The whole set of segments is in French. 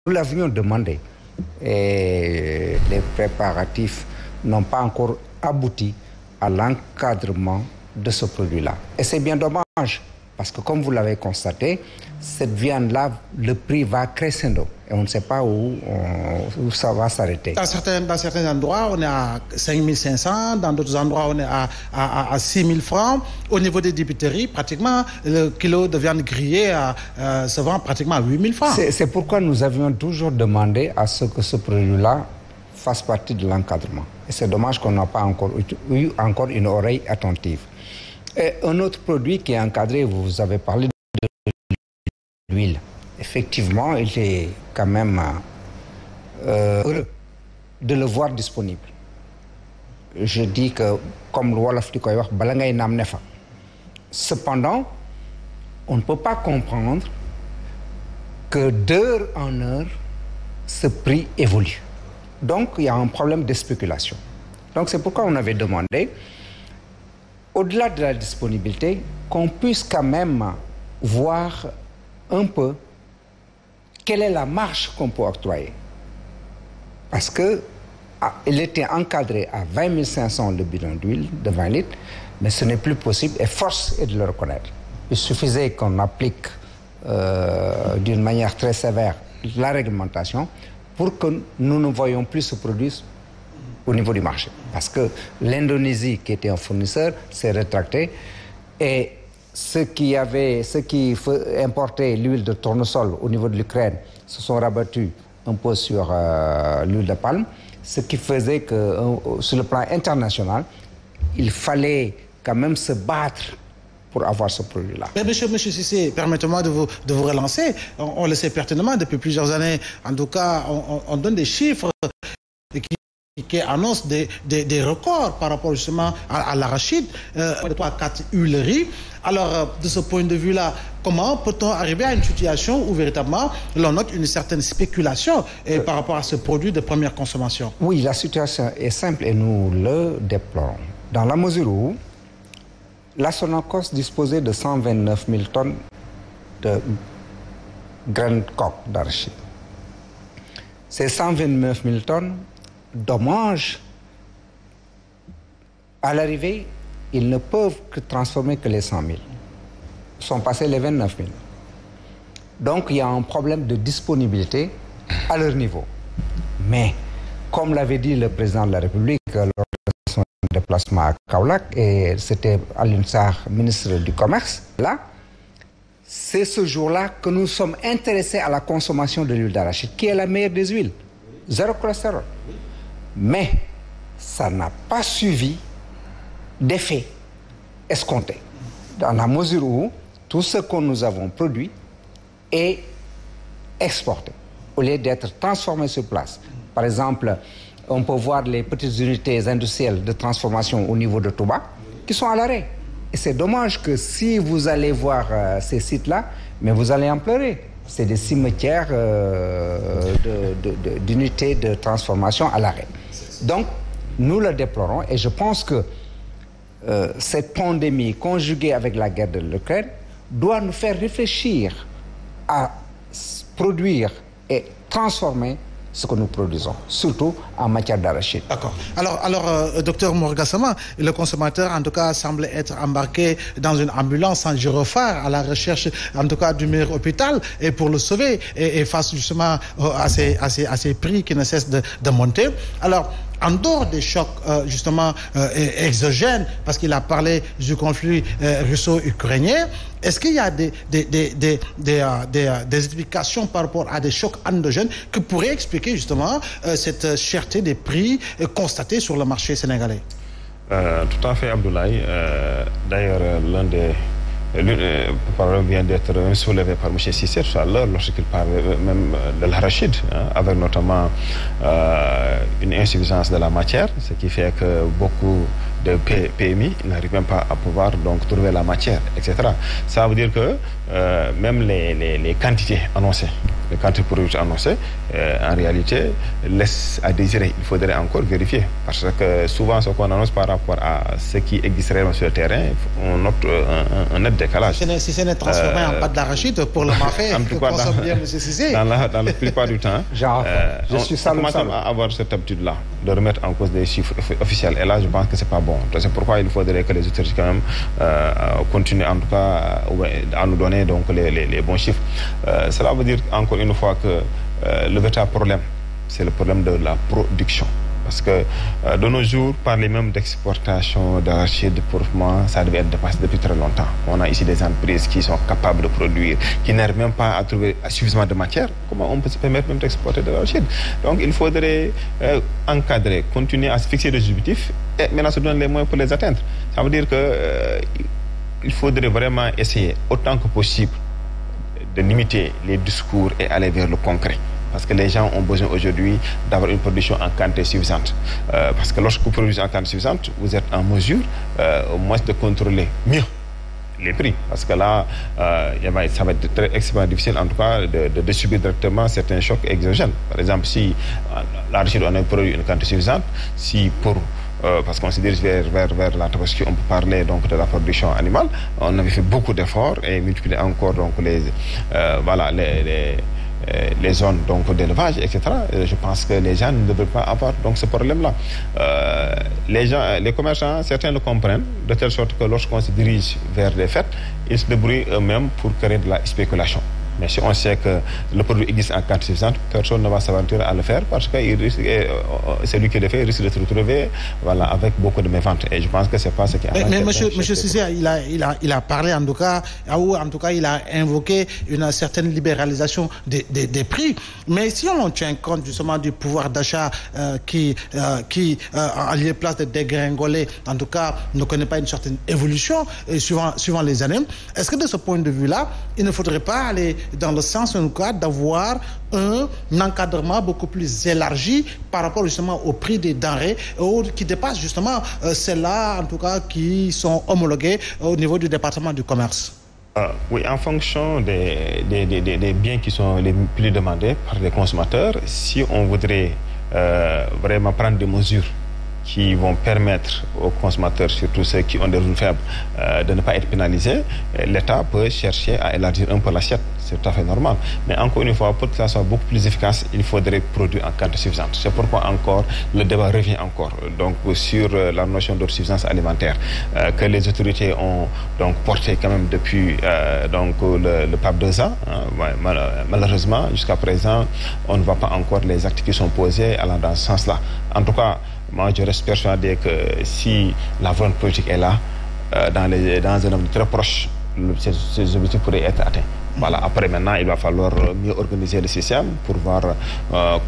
nous l'avions demandé et les préparatifs n'ont pas encore abouti à l'encadrement de ce produit-là. Et c'est bien dommage, parce que comme vous l'avez constaté, cette viande-là, le prix va crescendo. Et on ne sait pas où ça va s'arrêter. Dans certains endroits, on est à 5 500, dans d'autres endroits, on est à 6 000 francs. Au niveau des débiteries, pratiquement, le kilo de viande grillée se vend pratiquement à 8 000 francs. C'est pourquoi nous avions toujours demandé à ce que ce produit-là fasse partie de l'encadrement. Et c'est dommage qu'on n'a pas eu une oreille attentive. Et un autre produit qui est encadré, vous avez parlé de l'huile. Effectivement, il est quand même heureux de le voir disponible. Je dis que, comme le Wolof di koy wax, bala ngay naam ne fa. Cependant, on ne peut pas comprendre que d'heure en heure, ce prix évolue. Donc, il y a un problème de spéculation. Donc, c'est pourquoi on avait demandé, au-delà de la disponibilité, qu'on puisse quand même voir un peu quelle est la marge qu'on peut octroyer. Parce que il était encadré à 20 500 le bidon d'huile de 20 litres, mais ce n'est plus possible et force est de le reconnaître. Il suffisait qu'on applique d'une manière très sévère la réglementation pour que nous ne voyions plus ce produit au niveau du marché. Parce que l'Indonésie, qui était un fournisseur, s'est rétractée et ceux qui importaient l'huile de tournesol au niveau de l'Ukraine se sont rabattus un peu sur l'huile de palme, ce qui faisait que sur le plan international, il fallait quand même se battre pour avoir ce produit-là. Mais monsieur Cissé, permettez-moi de vous relancer. On le sait pertinemment depuis plusieurs années. En tout cas, on donne des chiffres qui annoncent des records par rapport justement à l'arachide, 3-4 huileries. Alors, de ce point de vue-là, comment peut-on arriver à une situation où véritablement l'on note une certaine spéculation par rapport à ce produit de première consommation? Oui, la situation est simple et nous le déplorons. Dans la mesure où la Sonacos disposait de 129 000 tonnes de graines coques d'arachide. Ces 129 000 tonnes, dommage, à l'arrivée, ils ne peuvent que transformer que les 100 000. Ils sont passés les 29 000. Donc, il y a un problème de disponibilité à leur niveau. Mais, comme l'avait dit le président de la République lors de son déplacement à Kaolack, et c'était Alioune Sarr, ministre du Commerce, là, c'est ce jour-là que nous sommes intéressés à la consommation de l'huile d'arachide, qui est la meilleure des huiles. Zéro cholestérol. Mais ça n'a pas suivi d'effet escompté. Dans la mesure où tout ce que nous avons produit est exporté, au lieu d'être transformé sur place. Par exemple, on peut voir les petites unités industrielles de transformation au niveau de Touba qui sont à l'arrêt. Et c'est dommage que si vous allez voir ces sites-là, mais vous allez en pleurer. C'est des cimetières d'unités de transformation à l'arrêt. Donc, nous le déplorons et je pense que cette pandémie conjuguée avec la guerre de l'Ukraine doit nous faire réfléchir à produire et transformer ce que nous produisons, surtout en matière d'arachide. D'accord. Alors, docteur Mor Gassama, le consommateur, en tout cas, semble être embarqué dans une ambulance en gyrophare à la recherche, en tout cas, du meilleur hôpital et pour le sauver et face justement à ces prix qui ne cessent de monter. Alors, en dehors des chocs justement exogènes, parce qu'il a parlé du conflit russo-ukrainien, est-ce qu'il y a des explications par rapport à des chocs endogènes qui pourraient expliquer justement cette cherté des prix constatée sur le marché sénégalais? Tout à fait, Abdoulaye. D'ailleurs, le problème vient d'être soulevé par M. Cissé tout à l'heure lorsqu'il parle même de l'arachide, avec notamment une insuffisance de la matière, ce qui fait que beaucoup de PMI n'arrivent même pas à pouvoir donc trouver la matière, etc. Ça veut dire que même les quantités annoncées les quantités produites annoncées, en réalité, laissent à désirer. Il faudrait encore vérifier. Parce que souvent, ce qu'on annonce par rapport à ce qui existe réellement sur le terrain, on note un net décalage. Si ce n'est transformé en pâte d'arachide pour le mafé, en tout cas, dans la plupart du temps, on commence à avoir cette habitude-là de remettre en cause des chiffres officiels. Et là, je pense que c'est pas bon. C'est pourquoi il faudrait que les autorités quand même continuent en tout cas à nous donner donc les bons chiffres. Cela veut dire encore une fois que le véritable problème, c'est le problème de la production. Parce que de nos jours, parler même d'exportation d'arachide, pour moi, ça devait être dépassé depuis très longtemps. On a ici des entreprises qui sont capables de produire, qui n'arrivent même pas à trouver suffisamment de matière. Comment on peut se permettre même d'exporter de l'arachide? Donc il faudrait encadrer, continuer à se fixer des objectifs et maintenant se donner les moyens pour les atteindre. Ça veut dire que il faudrait vraiment essayer autant que possible de limiter les discours et aller vers le concret. Parce que les gens ont besoin aujourd'hui d'avoir une production en quantité suffisante. Parce que lorsque vous produisez en quantité suffisante, vous êtes en mesure au moins de contrôler mieux les prix. Parce que là, ça va être extrêmement difficile en tout cas de subir directement certains chocs exogènes. Par exemple, si l'arachide on a produit une quantité suffisante, si pour parce qu'on se dirige vers la tabaski, on peut parler donc de la production animale. On avait fait beaucoup d'efforts et multiplié encore donc les zones donc d'élevage, etc. Je pense que les gens ne devraient pas avoir donc ce problème-là. Les commerçants, certains le comprennent, de telle sorte que lorsqu'on se dirige vers les fêtes, ils se débrouillent eux-mêmes pour créer de la spéculation. Mais si on sait que le produit existe en quantité suffisante, personne ne va s'aventurer à le faire parce que celui qui le fait risque de se retrouver avec beaucoup de méventes. Et je pense que c'est pas ce qui a... Mais monsieur Cissé, il a parlé en tout cas, il a invoqué une certaine libéralisation des prix. Mais si on tient compte justement du pouvoir d'achat qui en lieu place de dégringoler, en tout cas, ne connaît pas une certaine évolution suivant les années, est-ce que de ce point de vue-là, il ne faudrait pas aller dans le sens en tout cas d'avoir un encadrement beaucoup plus élargi par rapport justement au prix des denrées qui dépasse justement celles-là en tout cas qui sont homologuées au niveau du département du commerce? Oui, en fonction des biens qui sont les plus demandés par les consommateurs, si on voudrait vraiment prendre des mesures qui vont permettre aux consommateurs, surtout ceux qui ont des revenus faibles, de ne pas être pénalisés, l'État peut chercher à élargir un peu l'assiette. C'est tout à fait normal. Mais encore une fois, pour que ça soit beaucoup plus efficace, il faudrait produire en quantité suffisante. C'est pourquoi encore le débat revient encore donc sur la notion d'autosuffisance alimentaire que les autorités ont donc porté quand même depuis le PAP 2 ans. Malheureusement, jusqu'à présent, on ne voit pas encore les actes qui sont posés allant dans ce sens-là. En tout cas, moi, je reste persuadé que si la volonté politique est là, dans un homme très proche, ces objectifs pourraient être atteints. Voilà. Après, maintenant, il va falloir mieux organiser le système pour voir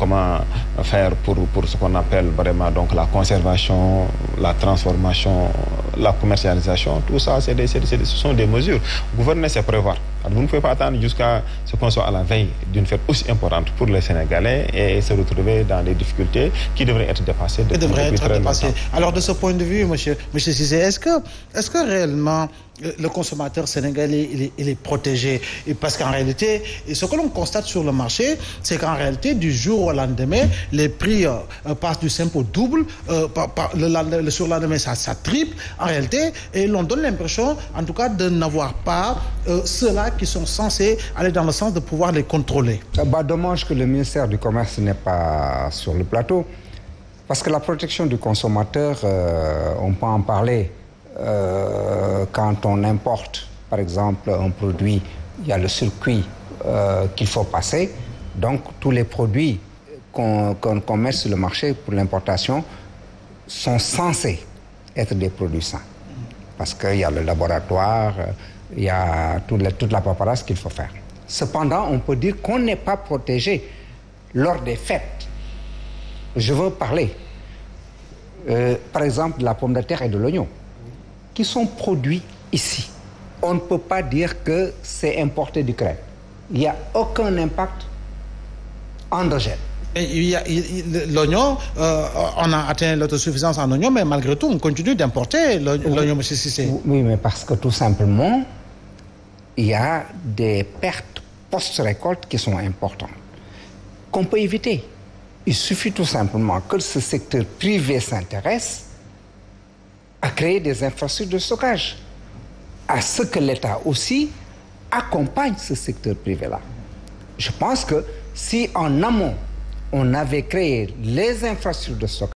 comment faire pour ce qu'on appelle vraiment donc la conservation, la transformation, la commercialisation. Tout ça, ce sont des mesures. Gouverner, c'est prévoir. Vous ne pouvez pas attendre jusqu'à ce qu'on soit à la veille d'une fête aussi importante pour les Sénégalais et se retrouver dans des difficultés qui devraient être dépassées depuis très longtemps. Alors, de ce point de vue, monsieur Cissé, est-ce que réellement le consommateur sénégalais il est protégé? Et parce qu'en réalité, ce que l'on constate sur le marché, c'est qu'en réalité, du jour au lendemain, les prix passent du simple au double. Le surlendemain, ça triple en réalité. Et l'on donne l'impression, en tout cas, de n'avoir pas ceux-là qui sont censés aller dans le sens de pouvoir les contrôler. Dommage que le ministère du Commerce n'est pas sur le plateau. Parce que la protection du consommateur, on peut en parler. Quand on importe, par exemple, un produit, il y a le circuit qu'il faut passer. Donc, tous les produits qu'on met sur le marché pour l'importation sont censés être des produits sains. Parce qu'il y a le laboratoire, il y a toute la paperasse qu'il faut faire. Cependant, on peut dire qu'on n'est pas protégé lors des fêtes. Je veux parler, par exemple, de la pomme de terre et de l'oignon, qui sont produits ici. On ne peut pas dire que c'est importé d'Ukraine. Il n'y a aucun impact endogène. L'oignon, on a atteint l'autosuffisance en oignon, mais malgré tout, on continue d'importer l'oignon, monsieur Cissé. Oui, mais parce que tout simplement, il y a des pertes post-récolte qui sont importants, qu'on peut éviter. Il suffit tout simplement que ce secteur privé s'intéresse à créer des infrastructures de stockage, à ce que l'État aussi accompagne ce secteur privé-là. Je pense que si en amont, on avait créé les infrastructures de stockage,